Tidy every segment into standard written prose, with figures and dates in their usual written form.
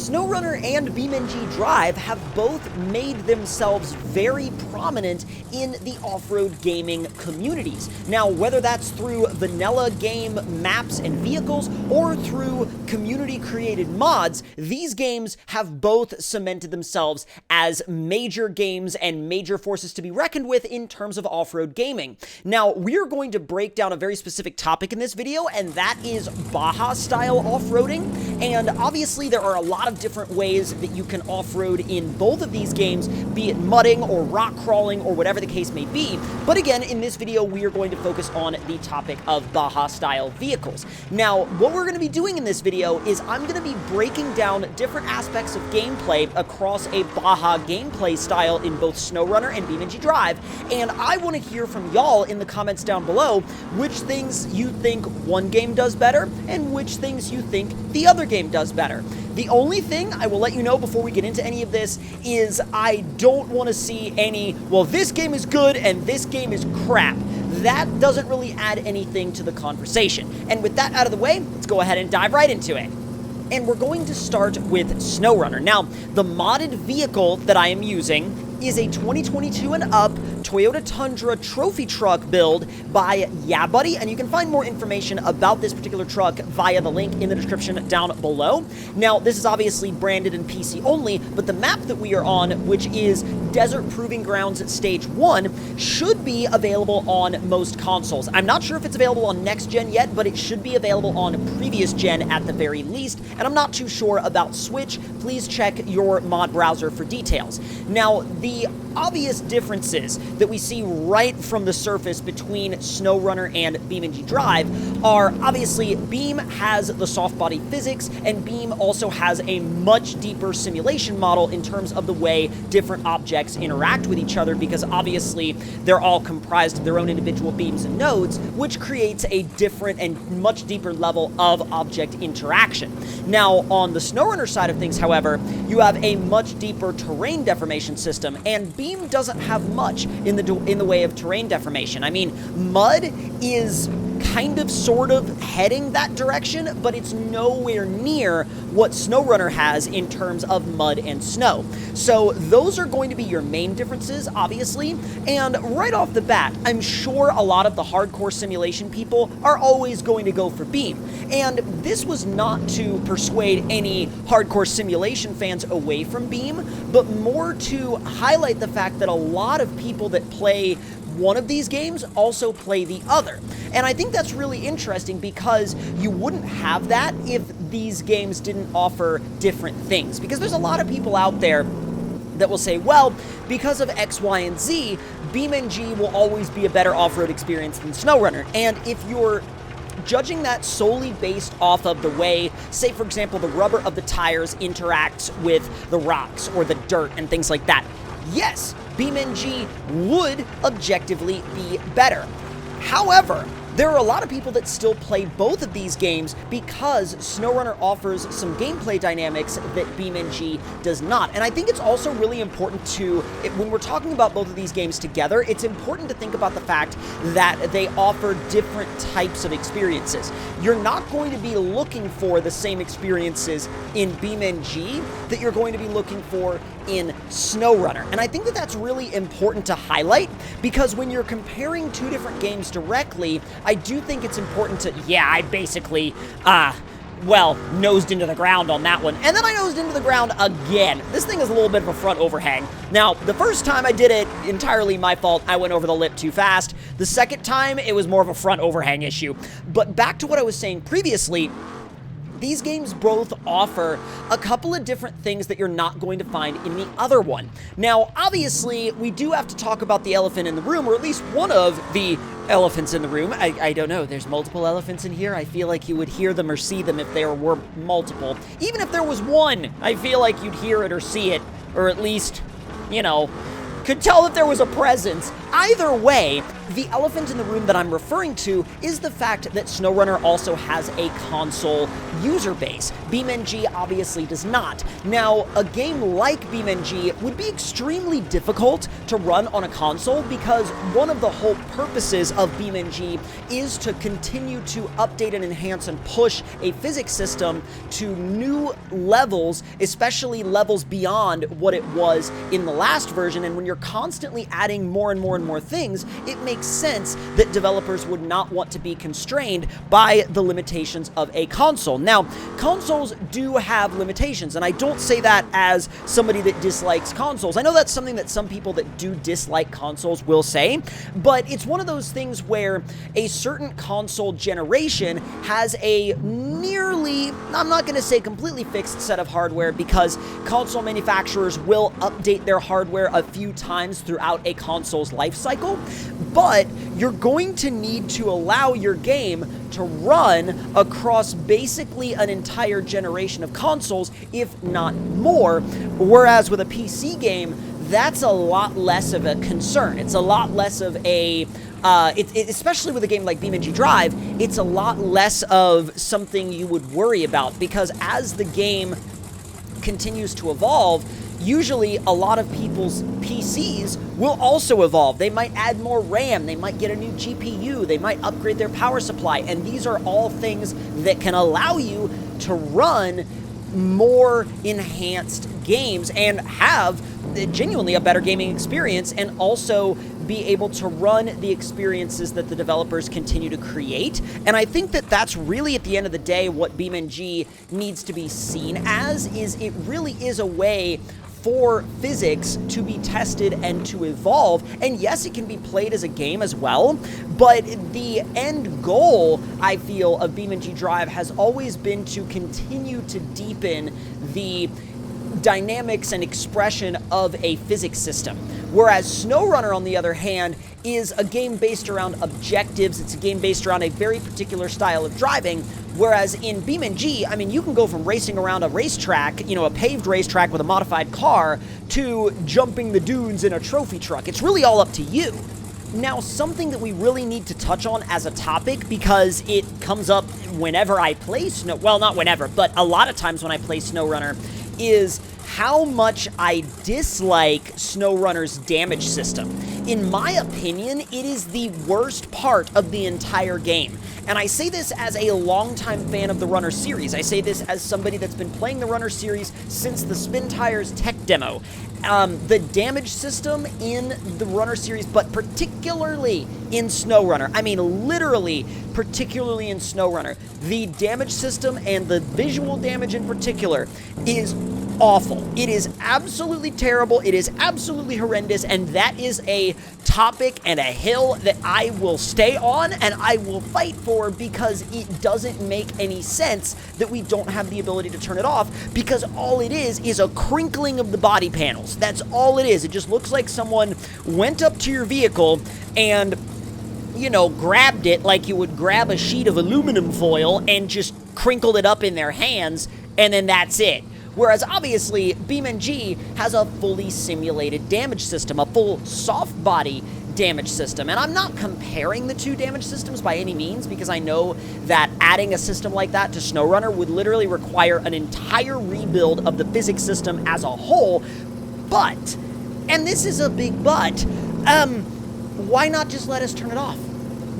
SnowRunner and BeamNG.Drive have both made themselves very prominent in the off-road gaming communities. Now, whether that's through vanilla game maps and vehicles or through community-created mods, these games have both cemented themselves as major games and major forces to be reckoned with in terms of off-road gaming. Now, we're going to break down a very specific topic in this video, and that is Baja-style off-roading. And obviously, there are a lot of different ways that you can off-road in both of these games, be it mudding or rock crawling or whatever the case may be. But again, in this video, we are going to focus on the topic of Baja-style vehicles. Now, what we're going to be doing in this video is I'm going to be breaking down different aspects of gameplay across a Baja gameplay style in both SnowRunner and BeamNG.Drive, and I want to hear from y'all in the comments down below which things you think one game does better and which things you think the other game does better. The only thing I will let you know before we get into any of this is I don't want to see any, well, this game is good and this game is crap. That doesn't really add anything to the conversation. And with that out of the way, let's go ahead and dive right into it. And we're going to start with SnowRunner. Now, the modded vehicle that I am using is a 2022 and up Toyota Tundra trophy truck build by Yeah Buddy, and you can find more information about this particular truck via the link in the description down below. Now, this is obviously branded in PC only, but the map that we are on, which is Desert Proving Grounds Stage 1, should be available on most consoles. I'm not sure if it's available on next gen yet, but it should be available on previous gen at the very least, and I'm not too sure about Switch. Please check your mod browser for details. Now, the obvious differences that we see right from the surface between SnowRunner and BeamNG.Drive are obviously Beam has the soft body physics, and Beam also has a much deeper simulation model in terms of the way different objects interact with each other, because obviously they're all comprised of their own individual beams and nodes, which creates a different and much deeper level of object interaction. Now, on the SnowRunner side of things, however, you have a much deeper terrain deformation system, and Beam doesn't have much in the way of terrain deformation. I mean, mud is kind of sort of heading that direction, but it's nowhere near what SnowRunner has in terms of mud and snow. So those are going to be your main differences, obviously, and right off the bat, I'm sure a lot of the hardcore simulation people are always going to go for Beam. And this was not to persuade any hardcore simulation fans away from Beam, but more to highlight the fact that a lot of people that play one of these games also play the other. And I think that's really interesting because you wouldn't have that if these games didn't offer different things. Because there's a lot of people out there that will say, well, because of X, Y, and Z, BeamNG will always be a better off-road experience than SnowRunner. And if you're judging that solely based off of the way, say, for example, the rubber of the tires interacts with the rocks or the dirt and things like that, yes, BeamNG would objectively be better. However, there are a lot of people that still play both of these games because SnowRunner offers some gameplay dynamics that BeamNG does not. And I think it's also really important to, when we're talking about both of these games together, it's important to think about the fact that they offer different types of experiences. You're not going to be looking for the same experiences in BeamNG that you're going to be looking for in SnowRunner. And I think that that's really important to highlight, because when you're comparing two different games directly, I do think it's important to, yeah, I basically, well, nosed into the ground on that one. And then I nosed into the ground again. This thing is a little bit of a front overhang. Now, the first time I did it, entirely my fault. I went over the lip too fast. The second time, it was more of a front overhang issue. But back to what I was saying previously, these games both offer a couple of different things that you're not going to find in the other one. Now, obviously, we do have to talk about the elephant in the room, or at least one of the elephants in the room. I don't know, there's multiple elephants in here. I feel like you would hear them or see them if there were multiple. Even if there was one, I feel like you'd hear it or see it, or at least, you know, could tell that there was a presence. Either way, The elephant in the room that I'm referring to is the fact that SnowRunner also has a console user base. BeamNG obviously does not. Now, a game like BeamNG would be extremely difficult to run on a console because one of the whole purposes of BeamNG is to continue to update and enhance and push a physics system to new levels, especially levels beyond what it was in the last version. And when you're constantly adding more and more and more things, it makes sense that developers would not want to be constrained by the limitations of a console. Now, consoles do have limitations, and I don't say that as somebody that dislikes consoles. I know that's something that some people that do dislike consoles will say, but it's one of those things where a certain console generation has a nearly, I'm not going to say completely fixed set of hardware, because console manufacturers will update their hardware a few times throughout a console's life cycle, but you're going to need to allow your game to run across basically an entire generation of consoles, if not more, whereas with a PC game, that's a lot less of a concern. It's a lot less of a especially with a game like BeamNG.Drive, it's a lot less of something you would worry about, because as the game continues to evolve, usually a lot of people's PCs will also evolve. They might add more RAM, they might get a new GPU, they might upgrade their power supply, and these are all things that can allow you to run more enhanced games and have genuinely a better gaming experience, and also be able to run the experiences that the developers continue to create. And I think that that's really, at the end of the day, what BeamNG needs to be seen as, is it really is a way for physics to be tested and to evolve. And yes, it can be played as a game as well, but the end goal, I feel, of BeamNG.Drive has always been to continue to deepen the dynamics and expression of a physics system. Whereas SnowRunner, on the other hand, is a game based around objectives. It's a game based around a very particular style of driving. Whereas in BeamNG, I mean, you can go from racing around a racetrack, you know, a paved racetrack with a modified car, to jumping the dunes in a trophy truck. It's really all up to you. Now, something that we really need to touch on as a topic, because it comes up whenever I play well, not whenever, but a lot of times when I play SnowRunner, is how much I dislike SnowRunner's damage system. In my opinion, it is the worst part of the entire game. And I say this as a longtime fan of the Runner series. I say this as somebody that's been playing the Runner series since the Spin Tires tech demo. The damage system in the Runner series, but particularly in SnowRunner, I mean literally particularly in SnowRunner, the damage system and the visual damage in particular is awful. It is absolutely terrible. It is absolutely horrendous, and that is a topic and a hill that I will stay on and I will fight for, because it doesn't make any sense that we don't have the ability to turn it off, because all it is a crinkling of the body panels. That's all it is. It just looks like someone went up to your vehicle and, you know, grabbed it like you would grab a sheet of aluminum foil and just crinkled it up in their hands, and then that's it. Whereas obviously BeamNG has a fully simulated damage system, a full soft body damage system. And I'm not comparing the two damage systems by any means, because I know that adding a system like that to SnowRunner would literally require an entire rebuild of the physics system as a whole. But, and this is a big but, why not just let us turn it off?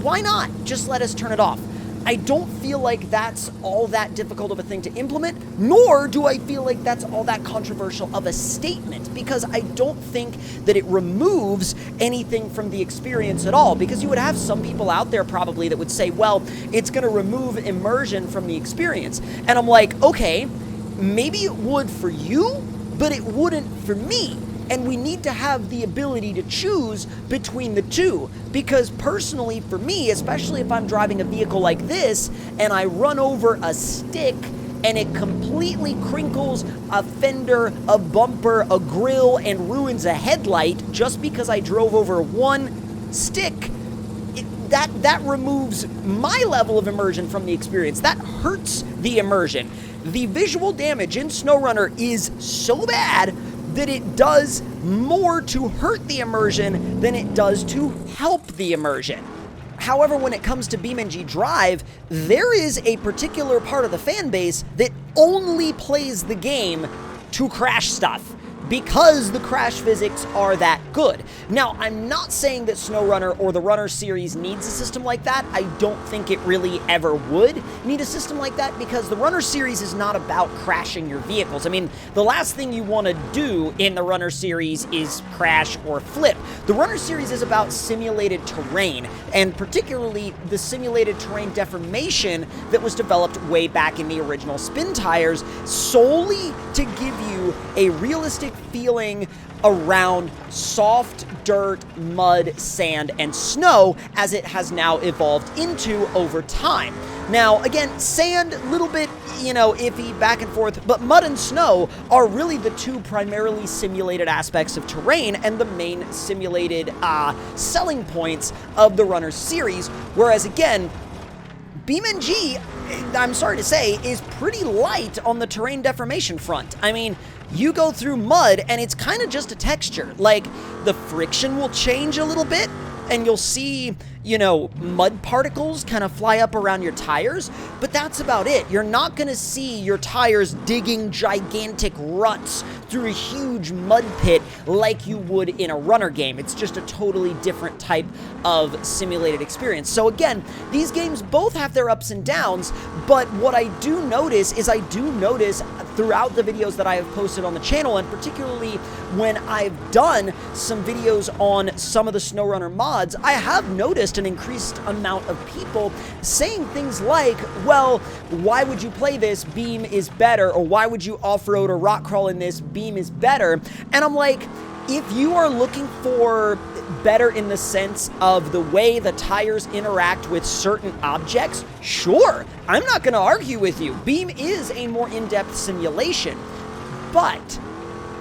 Why not just let us turn it off? I don't feel like that's all that difficult of a thing to implement, nor do I feel like that's all that controversial of a statement, because I don't think that it removes anything from the experience at all, because you would have some people out there probably that would say, well, it's going to remove immersion from the experience. And I'm like, okay, maybe it would for you, but it wouldn't for me. And we need to have the ability to choose between the two, because personally for me, especially if I'm driving a vehicle like this and I run over a stick and it completely crinkles a fender, a bumper, a grill, and ruins a headlight just because I drove over one stick, that removes my level of immersion from the experience. That hurts the immersion. The visual damage in SnowRunner is so bad that it does more to hurt the immersion than it does to help the immersion. However, when it comes to BeamNG.Drive, there is a particular part of the fan base that only plays the game to crash stuff, because the crash physics are that good. Now, I'm not saying that SnowRunner or the Runner series needs a system like that. I don't think it really ever would need a system like that, because the Runner series is not about crashing your vehicles. I mean, the last thing you want to do in the Runner series is crash or flip. The Runner series is about simulated terrain, and particularly the simulated terrain deformation that was developed way back in the original Spin tires, solely to give you a realistic feeling around soft dirt, mud, sand, and snow, as it has now evolved into over time. Now, again, sand, a little bit, iffy, back and forth, but mud and snow are really the two primarily simulated aspects of terrain and the main simulated selling points of the Runner series, whereas, again, BeamNG, I'm sorry to say, is pretty light on the terrain deformation front. I mean, you go through mud and it's kind of just a texture. Like, the friction will change a little bit and you'll see, mud particles kind of fly up around your tires, but that's about it. You're not going to see your tires digging gigantic ruts through a huge mud pit like you would in a Runner game. It's just a totally different type of simulated experience. So again, these games both have their ups and downs, but what I do notice is throughout the videos that I have posted on the channel, and particularly when I've done some videos on some of the SnowRunner mods, I have noticed an increased amount of people saying things like, well, why would you play this? Beam is better. Or why would you off-road or rock crawl in this? Beam is better. And I'm like, if you are looking for better in the sense of the way the tires interact with certain objects, sure, I'm not going to argue with you. Beam is a more in-depth simulation, but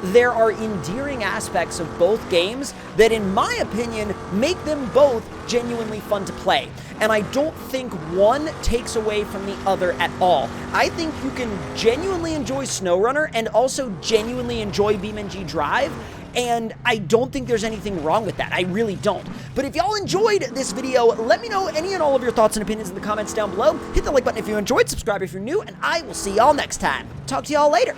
there are endearing aspects of both games that, in my opinion, make them both genuinely fun to play. And I don't think one takes away from the other at all. I think you can genuinely enjoy SnowRunner and also genuinely enjoy BeamNG.Drive, and I don't think there's anything wrong with that. I really don't. But if y'all enjoyed this video, let me know any and all of your thoughts and opinions in the comments down below. Hit the like button if you enjoyed, subscribe if you're new, and I will see y'all next time. Talk to y'all later.